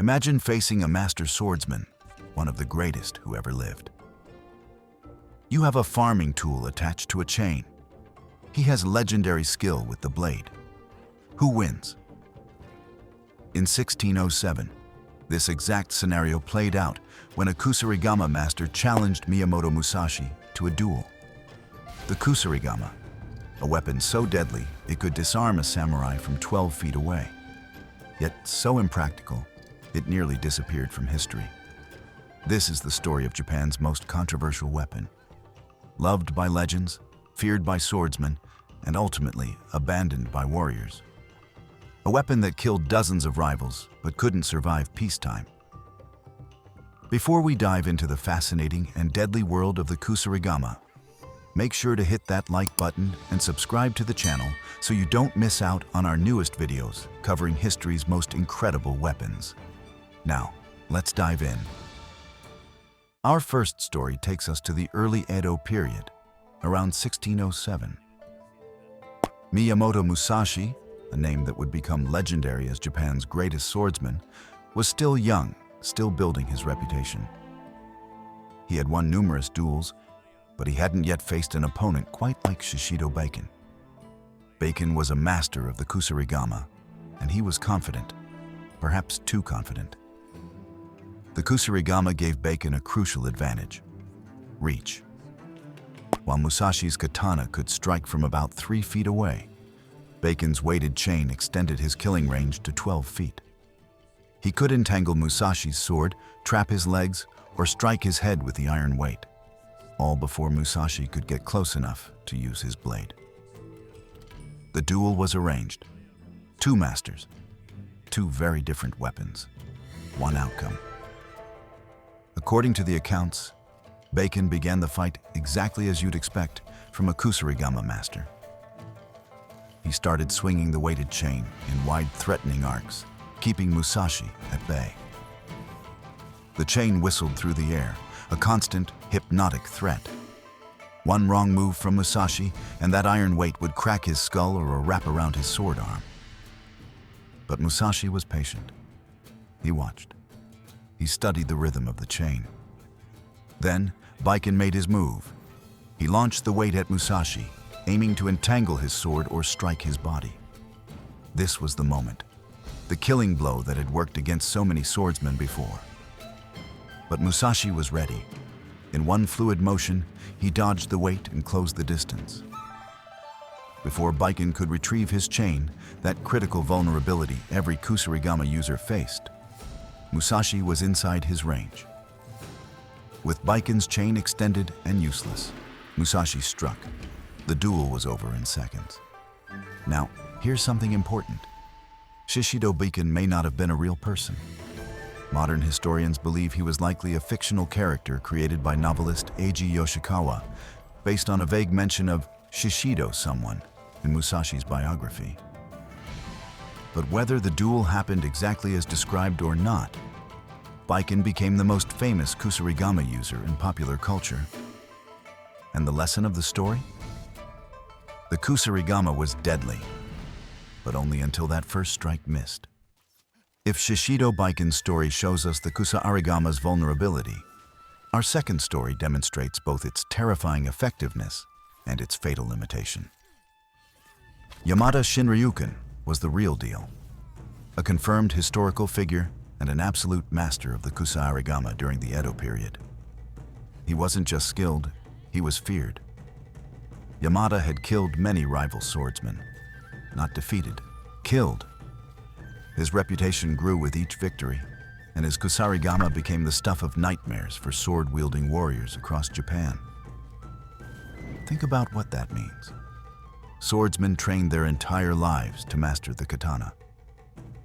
Imagine facing a master swordsman, one of the greatest who ever lived. You have a farming tool attached to a chain. He has legendary skill with the blade. Who wins? In 1607, this exact scenario played out when a Kusarigama master challenged Miyamoto Musashi to a duel. The Kusarigama, a weapon so deadly it could disarm a samurai from 12 feet away, yet so impractical it nearly disappeared from history. This is the story of Japan's most controversial weapon. Loved by legends, feared by swordsmen, and ultimately abandoned by warriors. A weapon that killed dozens of rivals but couldn't survive peacetime. Before we dive into the fascinating and deadly world of the Kusarigama, make sure to hit that like button and subscribe to the channel so you don't miss out on our newest videos covering history's most incredible weapons. Now, let's dive in. Our first story takes us to the early Edo period, around 1607. Miyamoto Musashi, a name that would become legendary as Japan's greatest swordsman, was still young, still building his reputation. He had won numerous duels, but he hadn't yet faced an opponent quite like Shishido Baiken. Baiken was a master of the Kusarigama, and he was confident, perhaps too confident. The Kusarigama gave Baiken a crucial advantage: reach. While Musashi's katana could strike from about 3 feet away, Baiken's weighted chain extended his killing range to 12 feet. He could entangle Musashi's sword, trap his legs, or strike his head with the iron weight, all before Musashi could get close enough to use his blade. The duel was arranged. 2 masters, 2 very different weapons, 1 outcome. According to the accounts, Baiken began the fight exactly as you'd expect from a Kusarigama master. He started swinging the weighted chain in wide, threatening arcs, keeping Musashi at bay. The chain whistled through the air, a constant, hypnotic threat. One wrong move from Musashi, and that iron weight would crack his skull or wrap around his sword arm. But Musashi was patient. He watched. He studied the rhythm of the chain. Then, Baiken made his move. He launched the weight at Musashi, aiming to entangle his sword or strike his body. This was the moment, the killing blow that had worked against so many swordsmen before. But Musashi was ready. In one fluid motion, he dodged the weight and closed the distance. Before Baiken could retrieve his chain, that critical vulnerability every Kusarigama user faced, Musashi was inside his range. With Baiken's chain extended and useless, Musashi struck. The duel was over in seconds. Now, here's something important. Shishido Baiken may not have been a real person. Modern historians believe he was likely a fictional character created by novelist Eiji Yoshikawa, based on a vague mention of Shishido someone in Musashi's biography. But whether the duel happened exactly as described or not, Baiken became the most famous Kusarigama user in popular culture. And the lesson of the story? The Kusarigama was deadly, but only until that first strike missed. If Shishido Baiken's story shows us the Kusarigama's vulnerability, our second story demonstrates both its terrifying effectiveness and its fatal limitation. Yamada Shinryukan was the real deal, a confirmed historical figure and an absolute master of the Kusarigama during the Edo period. He wasn't just skilled, he was feared. Yamada had killed many rival swordsmen, not defeated, killed. His reputation grew with each victory, and his Kusarigama became the stuff of nightmares for sword-wielding warriors across Japan. Think about what that means. Swordsmen trained their entire lives to master the katana,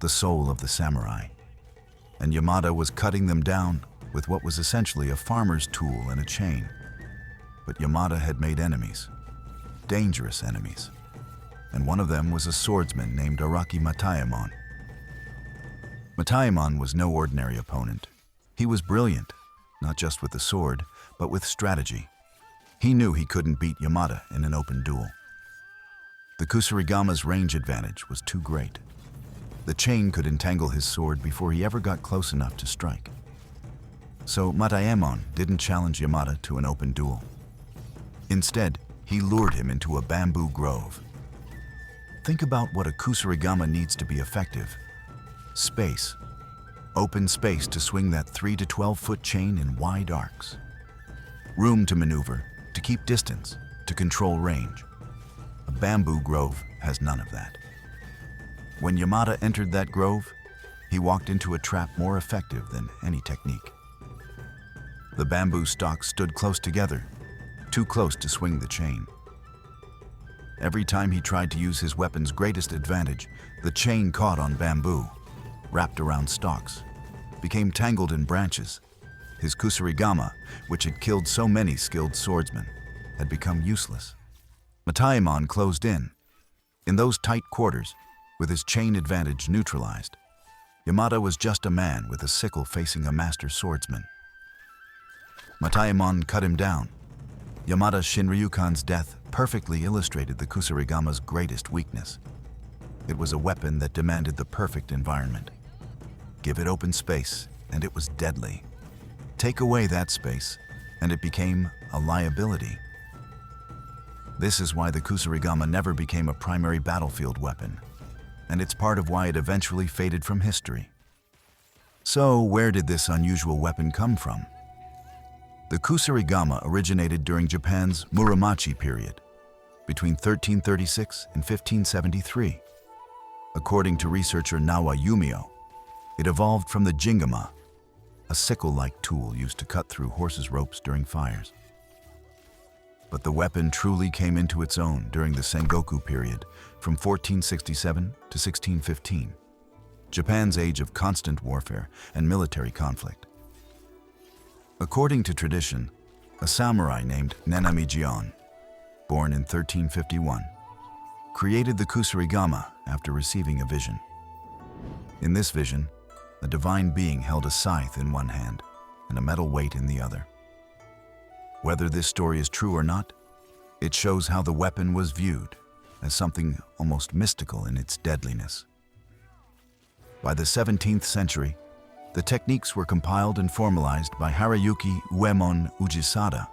the soul of the samurai, and Yamada was cutting them down with what was essentially a farmer's tool and a chain. But Yamada had made enemies, dangerous enemies, and one of them was a swordsman named Araki Matayamon. Matayamon was no ordinary opponent. He was brilliant, not just with the sword, but with strategy. He knew he couldn't beat Yamada in an open duel. The Kusarigama's range advantage was too great. The chain could entangle his sword before he ever got close enough to strike. So Matayamon didn't challenge Yamada to an open duel. Instead, he lured him into a bamboo grove. Think about what a Kusarigama needs to be effective. Space. Open space to swing that 3 to 12-foot chain in wide arcs. Room to maneuver, to keep distance, to control range. A bamboo grove has none of that. When Yamada entered that grove, he walked into a trap more effective than any technique. The bamboo stalks stood close together, too close to swing the chain. Every time he tried to use his weapon's greatest advantage, the chain caught on bamboo, wrapped around stalks, became tangled in branches. His Kusarigama, which had killed so many skilled swordsmen, had become useless. Matayamon closed in. In those tight quarters, with his chain advantage neutralized, Yamada was just a man with a sickle facing a master swordsman. Matayamon cut him down. Yamada Shinryukan's death perfectly illustrated the Kusarigama's greatest weakness. It was a weapon that demanded the perfect environment. Give it open space, and it was deadly. Take away that space, and it became a liability. This is why the Kusarigama never became a primary battlefield weapon, and it's part of why it eventually faded from history. So, where did this unusual weapon come from? The Kusarigama originated during Japan's Muromachi period, between 1336 and 1573. According to researcher Nawa Yumio, it evolved from the jingama, a sickle-like tool used to cut through horses' ropes during fires. But the weapon truly came into its own during the Sengoku period, from 1467 to 1615, Japan's age of constant warfare and military conflict. According to tradition, a samurai named Nenami Jion, born in 1351, created the Kusarigama after receiving a vision. In this vision, a divine being held a scythe in one hand and a metal weight in the other. Whether this story is true or not, it shows how the weapon was viewed as something almost mystical in its deadliness. By the 17th century, the techniques were compiled and formalized by Harayuki Uemon Ujisada,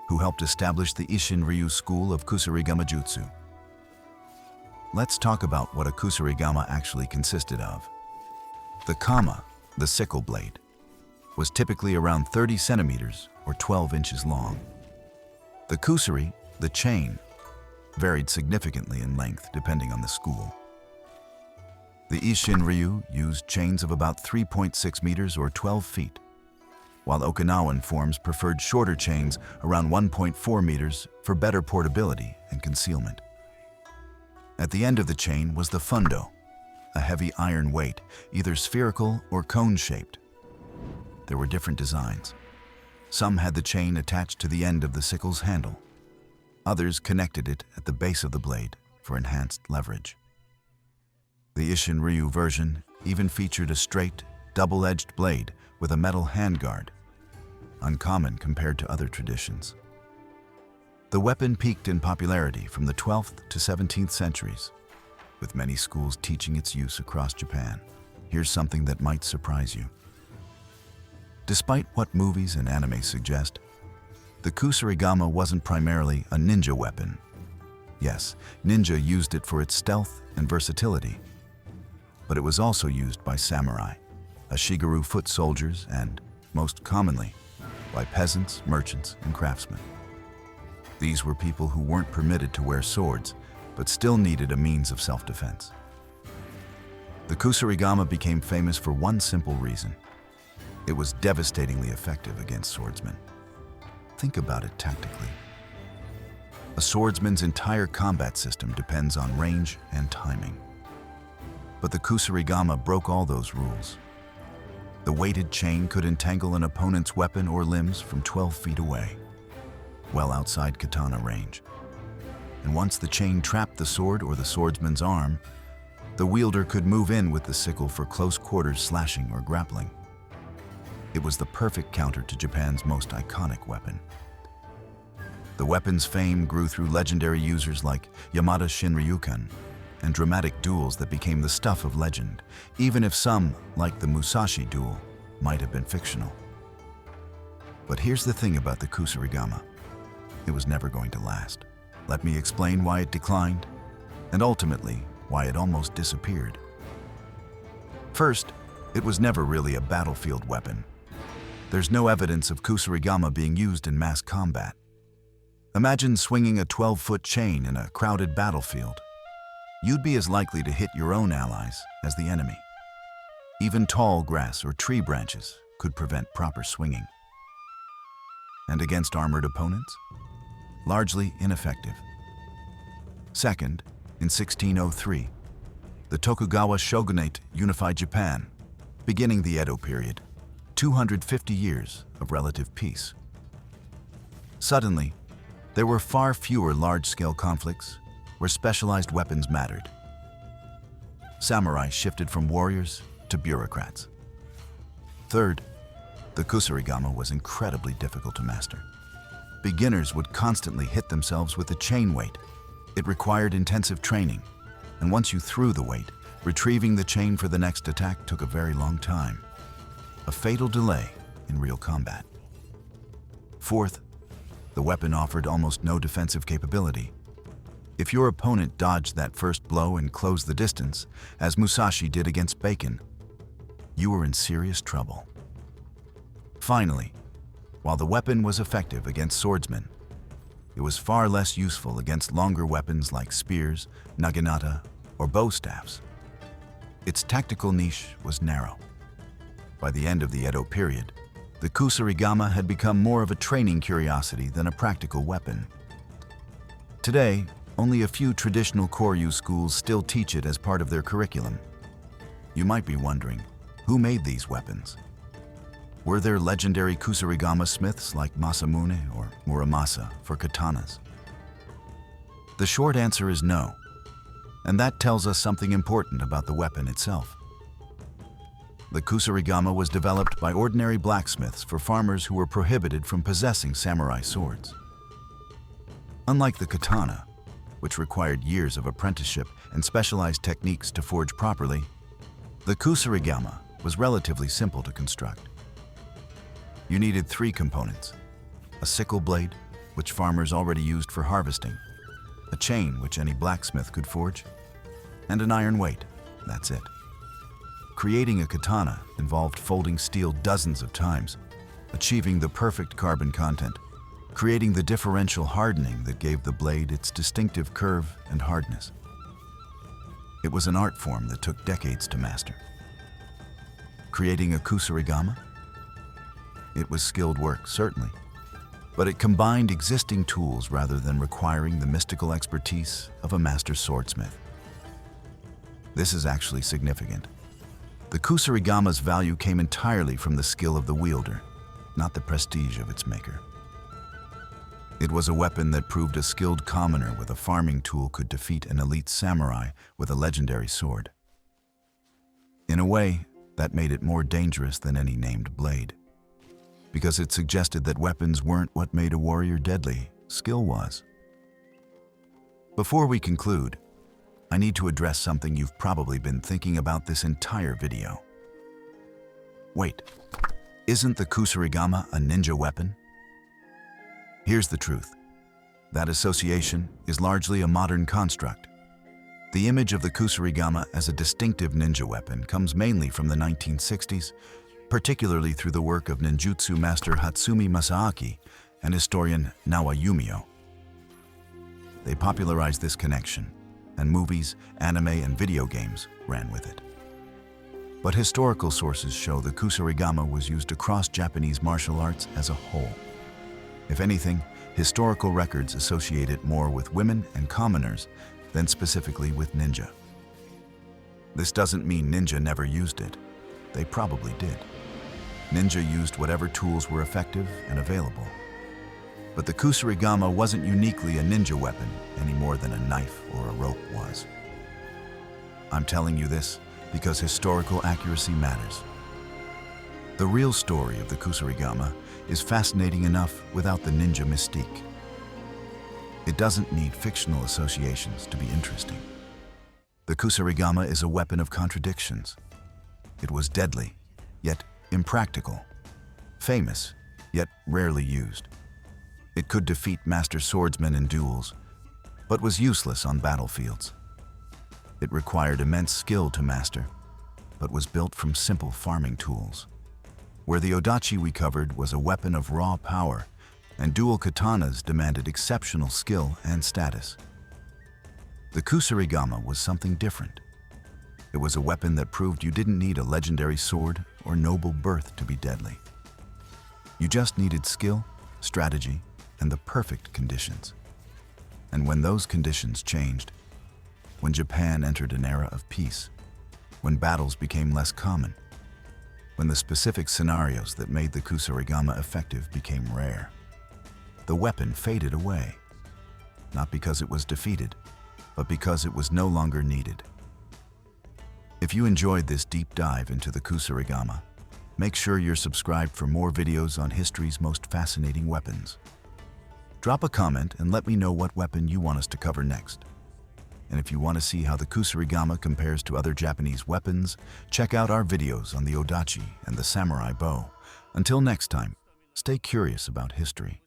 who helped establish the Isshin Ryu school of Kusarigama Jutsu. Let's talk about what a Kusarigama actually consisted of. The kama, the sickle blade, was typically around 30 centimeters or 12 inches long. The kusari, the chain, varied significantly in length depending on the school. The Isshin Ryu used chains of about 3.6 meters or 12 feet, while Okinawan forms preferred shorter chains around 1.4 meters for better portability and concealment. At the end of the chain was the Fundo, a heavy iron weight, either spherical or cone-shaped. There were different designs. Some had the chain attached to the end of the sickle's handle. Others connected it at the base of the blade for enhanced leverage. The Isshin Ryu version even featured a straight, double-edged blade with a metal handguard, uncommon compared to other traditions. The weapon peaked in popularity from the 12th to 17th centuries, with many schools teaching its use across Japan. Here's something that might surprise you. Despite what movies and anime suggest, the Kusarigama wasn't primarily a ninja weapon. Yes, ninja used it for its stealth and versatility, but it was also used by samurai, ashigaru foot soldiers, and, most commonly, by peasants, merchants, and craftsmen. These were people who weren't permitted to wear swords, but still needed a means of self-defense. The Kusarigama became famous for one simple reason. It was devastatingly effective against swordsmen. Think about it tactically. A swordsman's entire combat system depends on range and timing. But the Kusarigama broke all those rules. The weighted chain could entangle an opponent's weapon or limbs from 12 feet away, well outside katana range. And once the chain trapped the sword or the swordsman's arm, the wielder could move in with the sickle for close quarters slashing or grappling. It was the perfect counter to Japan's most iconic weapon. The weapon's fame grew through legendary users like Yamada Shinryukan and dramatic duels that became the stuff of legend, even if some, like the Musashi duel, might have been fictional. But here's the thing about the Kusarigama. It was never going to last. Let me explain why it declined, and ultimately, why it almost disappeared. First, it was never really a battlefield weapon. There's no evidence of Kusarigama being used in mass combat. Imagine swinging a 12-foot chain in a crowded battlefield. You'd be as likely to hit your own allies as the enemy. Even tall grass or tree branches could prevent proper swinging. And against armored opponents? Largely ineffective. Second, in 1603, the Tokugawa shogunate unified Japan, beginning the Edo period, 250 years of relative peace. Suddenly, there were far fewer large-scale conflicts where specialized weapons mattered. Samurai shifted from warriors to bureaucrats. Third, the Kusarigama was incredibly difficult to master. Beginners would constantly hit themselves with the chain weight. It required intensive training, and once you threw the weight, retrieving the chain for the next attack took a very long time. A fatal delay in real combat. Fourth, the weapon offered almost no defensive capability. If your opponent dodged that first blow and closed the distance, as Musashi did against Baiken, you were in serious trouble. Finally, while the weapon was effective against swordsmen, it was far less useful against longer weapons like spears, naginata, or bow staffs. Its tactical niche was narrow. By the end of the Edo period, the Kusarigama had become more of a training curiosity than a practical weapon. Today, only a few traditional Koryu schools still teach it as part of their curriculum. You might be wondering, who made these weapons? Were there legendary Kusarigama smiths like Masamune or Muromachi for katanas? The short answer is no, and that tells us something important about the weapon itself. The Kusarigama was developed by ordinary blacksmiths for farmers who were prohibited from possessing samurai swords. Unlike the katana, which required years of apprenticeship and specialized techniques to forge properly, the Kusarigama was relatively simple to construct. You needed 3 components: a sickle blade, which farmers already used for harvesting, a chain which any blacksmith could forge, and an iron weight. That's it. Creating a katana involved folding steel dozens of times, achieving the perfect carbon content, creating the differential hardening that gave the blade its distinctive curve and hardness. It was an art form that took decades to master. Creating a Kusarigama? It was skilled work, certainly, but it combined existing tools rather than requiring the mystical expertise of a master swordsmith. This is actually significant. The Kusarigama's value came entirely from the skill of the wielder, not the prestige of its maker. It was a weapon that proved a skilled commoner with a farming tool could defeat an elite samurai with a legendary sword. In a way, that made it more dangerous than any named blade, because it suggested that weapons weren't what made a warrior deadly, skill was. Before we conclude, I need to address something you've probably been thinking about this entire video. Wait, isn't the Kusarigama a ninja weapon? Here's the truth. That association is largely a modern construct. The image of the Kusarigama as a distinctive ninja weapon comes mainly from the 1960s, particularly through the work of ninjutsu master Hatsumi Masaaki and historian Nawa Yumio. They popularized this connection, and movies, anime, and video games ran with it. But historical sources show the Kusarigama was used across Japanese martial arts as a whole. If anything, historical records associate it more with women and commoners than specifically with ninja. This doesn't mean ninja never used it. They probably did. Ninja used whatever tools were effective and available. But the Kusarigama wasn't uniquely a ninja weapon any more than a knife or a rope was. I'm telling you this because historical accuracy matters. The real story of the Kusarigama is fascinating enough without the ninja mystique. It doesn't need fictional associations to be interesting. The Kusarigama is a weapon of contradictions. It was deadly, yet impractical. Famous, yet rarely used. It could defeat master swordsmen in duels, but was useless on battlefields. It required immense skill to master, but was built from simple farming tools. Where the odachi we covered was a weapon of raw power, and dual katanas demanded exceptional skill and status. The Kusarigama was something different. It was a weapon that proved you didn't need a legendary sword or noble birth to be deadly. You just needed skill, strategy, and the perfect conditions. And when those conditions changed, when Japan entered an era of peace, when battles became less common, when the specific scenarios that made the Kusarigama effective became rare, the weapon faded away, not because it was defeated, but because it was no longer needed. If you enjoyed this deep dive into the Kusarigama, make sure you're subscribed for more videos on history's most fascinating weapons. Drop a comment and let me know what weapon you want us to cover next. And if you want to see how the Kusarigama compares to other Japanese weapons, check out our videos on the odachi and the samurai bow. Until next time, stay curious about history.